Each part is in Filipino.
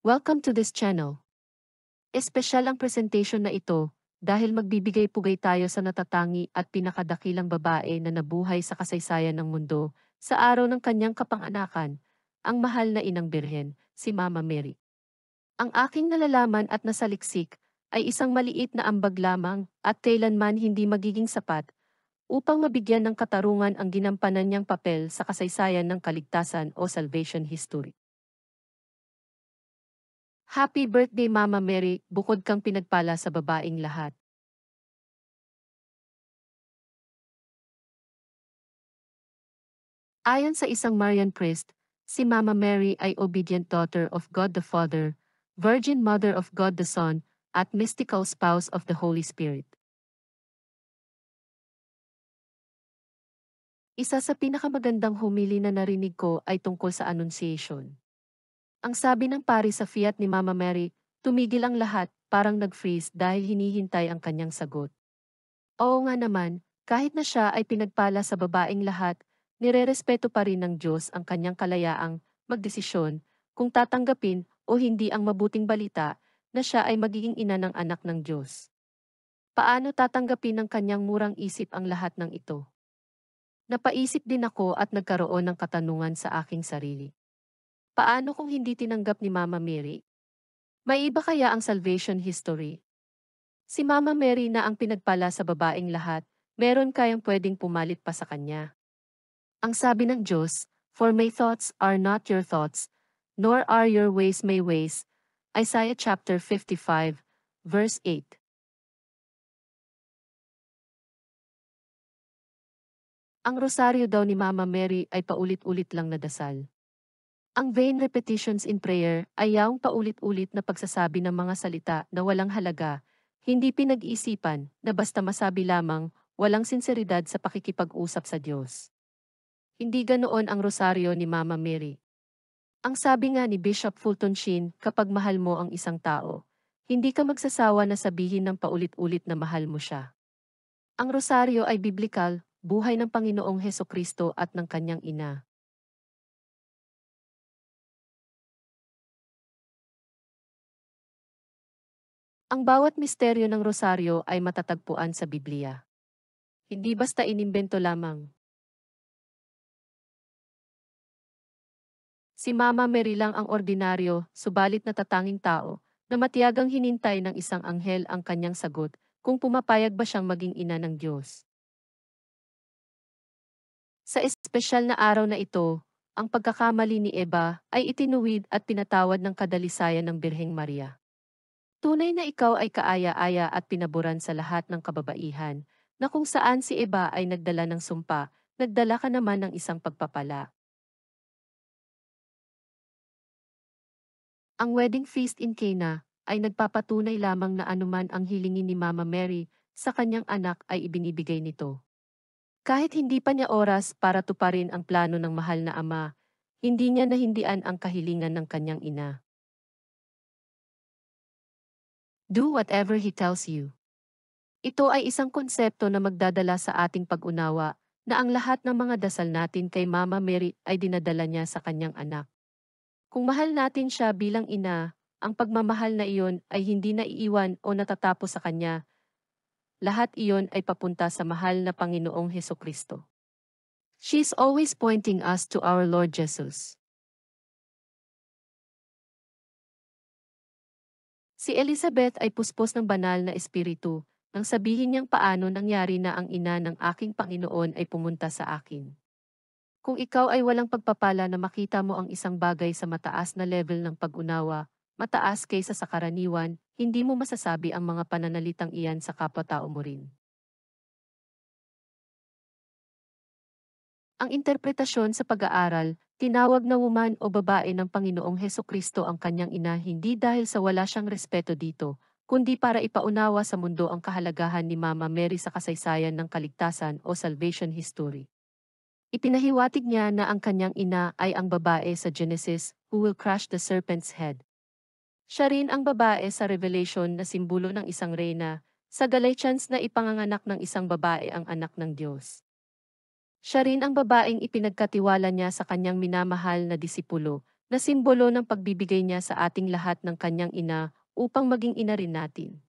Welcome to this channel. Espesyal ang presentation na ito dahil magbibigay-pugay tayo sa natatangi at pinakadakilang babae na nabuhay sa kasaysayan ng mundo sa araw ng kanyang kapanganakan, ang mahal na inang birhen, si Mama Mary. Ang aking nalalaman at nasaliksik ay isang maliit na ambag lamang at kailanman hindi magiging sapat upang mabigyan ng katarungan ang ginampanan niyang papel sa kasaysayan ng kaligtasan o salvation history. Happy birthday Mama Mary, bukod kang pinagpala sa babaing lahat. Ayon sa isang Marian priest, si Mama Mary ay obedient daughter of God the Father, Virgin Mother of God the Son, at mystical spouse of the Holy Spirit. Isa sa pinakamagandang humili na narinig ko ay tungkol sa Annunciation. Ang sabi ng pari sa fiat ni Mama Mary, tumigil ang lahat, parang nag-freeze dahil hinihintay ang kanyang sagot. Oo nga naman, kahit na siya ay pinagpala sa babaeng lahat, nirerespeto pa rin ng Diyos ang kanyang kalayaang magdesisyon kung tatanggapin o hindi ang mabuting balita na siya ay magiging ina ng anak ng Diyos. Paano tatanggapin ng kanyang murang isip ang lahat ng ito? Napaisip din ako at nagkaroon ng katanungan sa aking sarili. Paano kung hindi tinanggap ni Mama Mary? May iba kaya ang salvation history? Si Mama Mary na ang pinagpala sa babaeng lahat, meron kayang pwedeng pumalit pa sa kanya. Ang sabi ng Diyos, "For my thoughts are not your thoughts, nor are your ways my ways." Isaiah chapter 55, verse 8. Ang rosaryo daw ni Mama Mary ay paulit-ulit lang na dasal. Ang vain repetitions in prayer ay yaong paulit-ulit na pagsasabi ng mga salita na walang halaga, hindi pinag-iisipan, na basta masabi lamang, walang sinseridad sa pakikipag-usap sa Diyos. Hindi ganoon ang rosaryo ni Mama Mary. Ang sabi nga ni Bishop Fulton Sheen, kapag mahal mo ang isang tao, hindi ka magsasawa na sabihin ng paulit-ulit na mahal mo siya. Ang rosaryo ay biblikal, buhay ng Panginoong Hesukristo at ng kanyang ina. Ang bawat misteryo ng rosaryo ay matatagpuan sa Biblia. Hindi basta inimbento lamang. Si Mama Mary lang ang ordinaryo, subalit natatanging tao, na matiyagang hinintay ng isang anghel ang kanyang sagot, kung pumapayag ba siyang maging ina ng Diyos. Sa espesyal na araw na ito, ang pagkakamali ni Eva ay itinuwid at pinatawad ng kadalisayan ng Birheng Maria. Tunay na ikaw ay kaaya-aya at pinaboran sa lahat ng kababaihan, na kung saan si Eva ay nagdala ng sumpa, nagdala ka naman ng isang pagpapala. Ang wedding feast in Cana ay nagpapatunay lamang na anuman ang hilingin ni Mama Mary sa kanyang anak ay ibinibigay nito. Kahit hindi pa niya oras para tuparin ang plano ng mahal na ama, hindi niya nahindian ang kahilingan ng kanyang ina. Do whatever he tells you. Ito ay isang konsepto na magdadala sa ating pag-unawa na ang lahat ng mga dasal natin kay Mama Mary ay dinadala niya sa kanyang anak. Kung mahal natin siya bilang ina, ang pagmamahal na iyon ay hindi naiiwan o natatapos sa kanya. Lahat iyon ay papunta sa mahal na Panginoong Hesukristo. She's always pointing us to our Lord Jesus. Si Elizabeth ay puspos ng banal na espiritu nang sabihin niyang paano nangyari na ang ina ng aking Panginoon ay pumunta sa akin. Kung ikaw ay walang pagpapala na makita mo ang isang bagay sa mataas na level ng pag-unawa, mataas kaysa sa karaniwan, hindi mo masasabi ang mga pananalitang iyan sa kapwa-tao mo rin. Ang interpretasyon sa pag-aaral, tinawag na woman o babae ng Panginoong Hesukristo ang kanyang ina hindi dahil sa wala siyang respeto dito, kundi para ipaunawa sa mundo ang kahalagahan ni Mama Mary sa kasaysayan ng kaligtasan o salvation history. Ipinahiwatig niya na ang kanyang ina ay ang babae sa Genesis, who will crush the serpent's head. Siya rin ang babae sa Revelation na simbolo ng isang reyna, sa Galatians na ipanganganak ng isang babae ang anak ng Diyos. Siya rin ang babaeng ipinagkatiwala niya sa kanyang minamahal na disipulo, na simbolo ng pagbibigay niya sa ating lahat ng kanyang ina upang maging ina rin natin.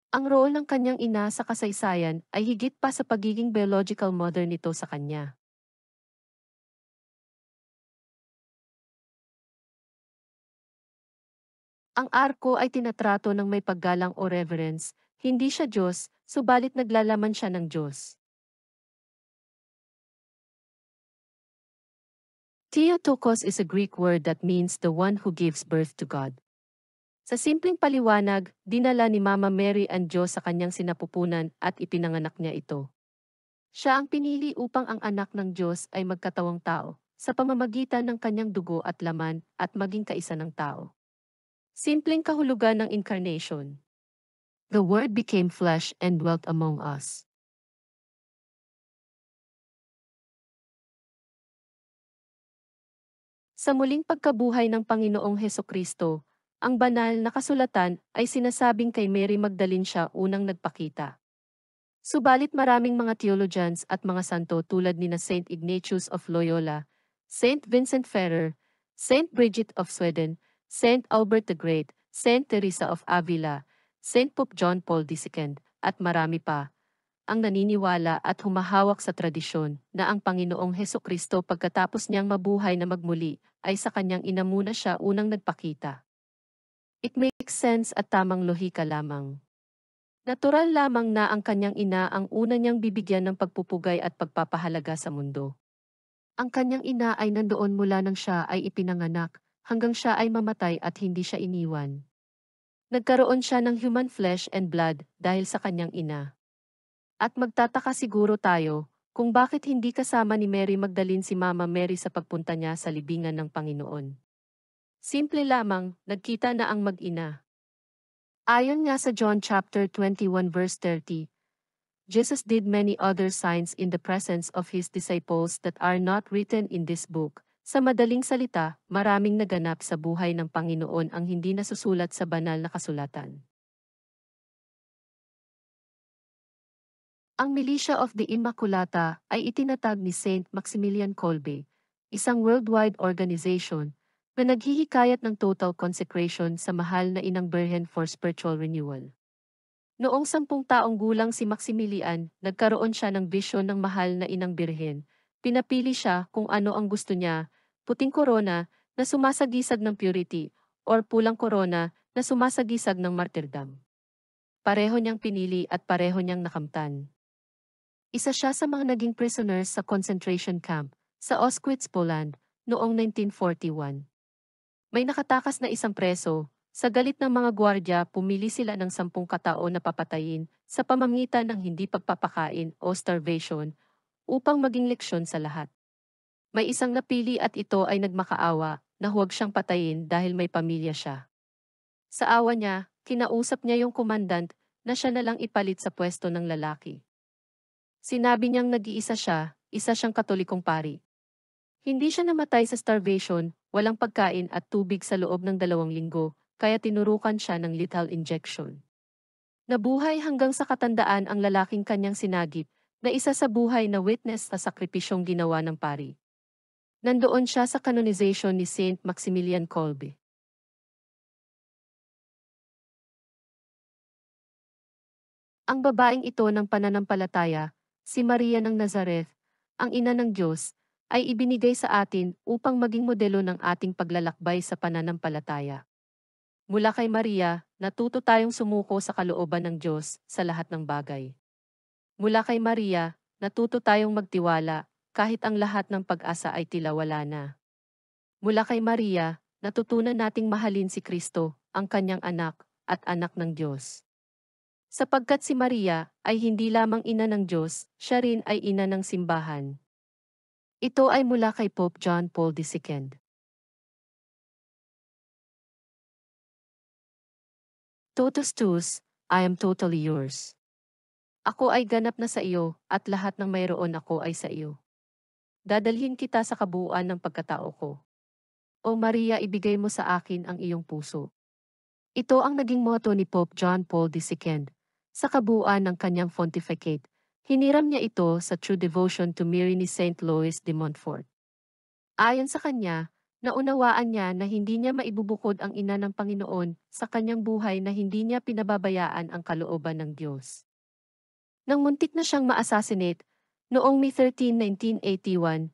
Ang role ng kanyang ina sa kasaysayan ay higit pa sa pagiging biological mother nito sa kanya. Ang arko ay tinatrato ng may paggalang o reverence, hindi siya Diyos, subalit naglalaman siya ng Diyos. Theotokos is a Greek word that means the one who gives birth to God. Sa simpleng paliwanag, dinala ni Mama Mary ang Diyos sa kanyang sinapupunan at ipinanganak niya ito. Siya ang pinili upang ang anak ng Diyos ay magkatawang tao, sa pamamagitan ng kanyang dugo at laman at maging kaisa ng tao. Simpleng kahulugan ng incarnation. The Word became flesh and dwelt among us. Sa muling pagkabuhay ng Panginoong Hesukristo, ang banal na kasulatan ay sinasabing kay Mary Magdalene siya unang nagpakita. Subalit maraming mga theologians at mga santo tulad ni na Saint Ignatius of Loyola, Saint Vincent Ferrer, Saint Bridget of Sweden, Saint Albert the Great, Saint Teresa of Avila, Saint Pope John Paul II, at marami pa, ang naniniwala at humahawak sa tradisyon na ang Panginoong Hesukristo pagkatapos niyang mabuhay na magmuli ay sa kanyang ina muna siya unang nagpakita. It makes sense at tamang lohika lamang. Natural lamang na ang kanyang ina ang una niyang bibigyan ng pagpupugay at pagpapahalaga sa mundo. Ang kanyang ina ay nandoon mula nang siya ay ipinanganak, hanggang siya ay mamatay at hindi siya iniwan. Nagkaroon siya ng human flesh and blood dahil sa kanyang ina. At magtataka siguro tayo kung bakit hindi kasama ni Mary Magdalene si Mama Mary sa pagpunta niya sa libingan ng Panginoon. Simple lamang, nagkita na ang mag-ina. Ayon nga sa John chapter 21 verse 30, Jesus did many other signs in the presence of his disciples that are not written in this book. Sa madaling salita, maraming naganap sa buhay ng Panginoon ang hindi nasusulat sa banal na kasulatan. Ang Militia of the Immaculata ay itinatag ni Saint Maximilian Kolbe, isang worldwide organization na naghihikayat ng total consecration sa mahal na Inang Birhen for spiritual renewal. Noong 10 taong gulang si Maximilian, nagkaroon siya ng bisyon ng mahal na Inang Birhen. Pinapili siya kung ano ang gusto niya, puting korona na sumasagisag ng purity, or pulang korona na sumasagisag ng martyrdom. Pareho niyang pinili at pareho niyang nakamtan. Isa siya sa mga naging prisoners sa concentration camp sa Auschwitz, Poland, noong 1941. May nakatakas na isang preso, sa galit ng mga gwardya pumili sila ng 10 katao na papatayin sa pamamagitan ng hindi pagpapakain o starvation upang maging leksyon sa lahat. May isang napili at ito ay nagmakaawa na huwag siyang patayin dahil may pamilya siya. Sa awa niya, kinausap niya yung komandant na siya na lang ipalit sa pwesto ng lalaki. Sinabi niyang nag-iisa siya, isa siyang katolikong pari. Hindi siya namatay sa starvation, walang pagkain at tubig sa loob ng 2 linggo, kaya tinurukan siya ng lethal injection. Nabuhay hanggang sa katandaan ang lalaking kanyang sinagip, na isa sa buhay na witness sa sakripisyong ginawa ng pari. Nandoon siya sa canonization ni Saint Maximilian Kolbe. Ang babaeng ito ng pananampalataya, si Maria ng Nazareth, ang ina ng Diyos, ay ibinigay sa atin upang maging modelo ng ating paglalakbay sa pananampalataya. Mula kay Maria, natuto tayong sumuko sa kalooban ng Diyos sa lahat ng bagay. Mula kay Maria, natuto tayong magtiwala kahit ang lahat ng pag-asa ay tila wala na. Mula kay Maria, natutunan nating mahalin si Kristo, ang kanyang anak, at anak ng Diyos. Sapagkat si Maria ay hindi lamang ina ng Diyos, siya rin ay ina ng simbahan. Ito ay mula kay Pope John Paul II. Totus tuus, I am totally yours. Ako ay ganap na sa iyo, at lahat ng mayroon ako ay sa iyo. Dadalhin kita sa kabuuan ng pagkatao ko. O Maria, ibigay mo sa akin ang iyong puso. Ito ang naging motto ni Pope John Paul II. Sa kabuuan ng kanyang pontificate, hiniram niya ito sa True Devotion to Mary ni Saint Louis de Montfort. Ayon sa kanya, Naunawaan niya na hindi niya maibubukod ang ina ng Panginoon sa kanyang buhay na hindi niya pinababayaan ang kalooban ng Diyos. Nang muntik na siyang ma-assassinate, noong May 13, 1981,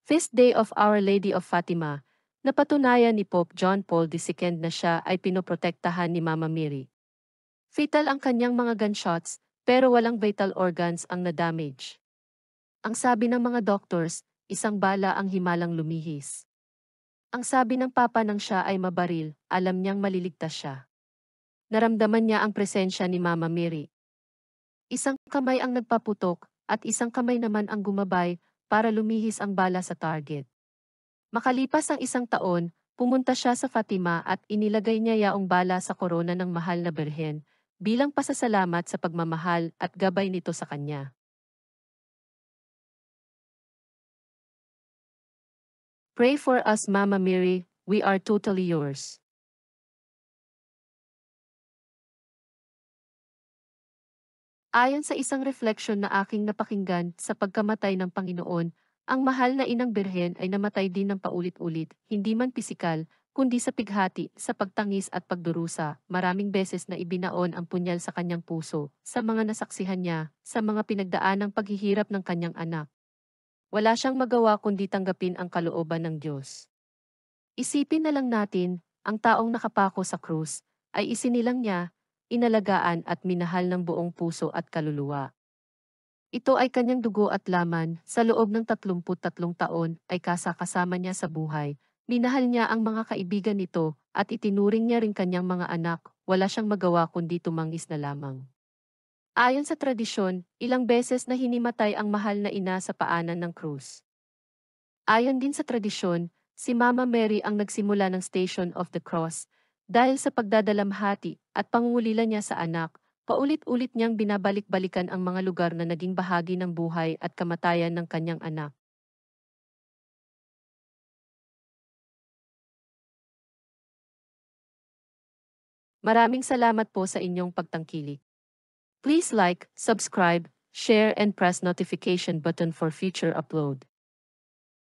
Feast Day of Our Lady of Fatima, napatunayan ni Pope John Paul II na siya ay pinoprotektahan ni Mama Mary. Fatal ang kanyang mga gunshots, pero walang vital organs ang na-damage. Ang sabi ng mga doctors, isang bala ang himalang lumihis. Ang sabi ng papa nang siya ay mabaril, alam niyang maliligtas siya. Naramdaman niya ang presensya ni Mama Mary. Isang kamay ang nagpaputok, at isang kamay naman ang gumabay para lumihis ang bala sa target. Makalipas ang isang taon, pumunta siya sa Fatima at inilagay niya yaong bala sa korona ng mahal na berhen, bilang pasasalamat sa pagmamahal at gabay nito sa kanya. Pray for us, Mama Mary, we are totally yours. Ayon sa isang refleksyon na aking napakinggan sa pagkamatay ng Panginoon, ang mahal na inang birhen ay namatay din ng paulit-ulit, hindi man pisikal, kundi sa pighati, sa pagtangis at pagdurusa. Maraming beses na ibinaon ang punyal sa kanyang puso, sa mga nasaksihan niya, sa mga pinagdaan ng paghihirap ng kanyang anak. Wala siyang magawa kundi tanggapin ang kalooban ng Diyos. Isipin na lang natin, ang taong nakapako sa krus, ay isinilang niya, inalagaan at minahal ng buong puso at kaluluwa. Ito ay kanyang dugo at laman, sa loob ng 33 taon ay kasakasama niya sa buhay. Minahal niya ang mga kaibigan nito, at itinuring niya rin kanyang mga anak, wala siyang magawa kundi tumangis na lamang. Ayon sa tradisyon, ilang beses na hinimatay ang mahal na ina sa paanan ng krus. Ayon din sa tradisyon, si Mama Mary ang nagsimula ng Station of the Cross, dahil sa pagdadalamhati at pangungulila niya sa anak, paulit-ulit niyang binabalik-balikan ang mga lugar na naging bahagi ng buhay at kamatayan ng kanyang anak. Maraming salamat po sa inyong pagtangkilik. Please like, subscribe, share and press notification button for future upload.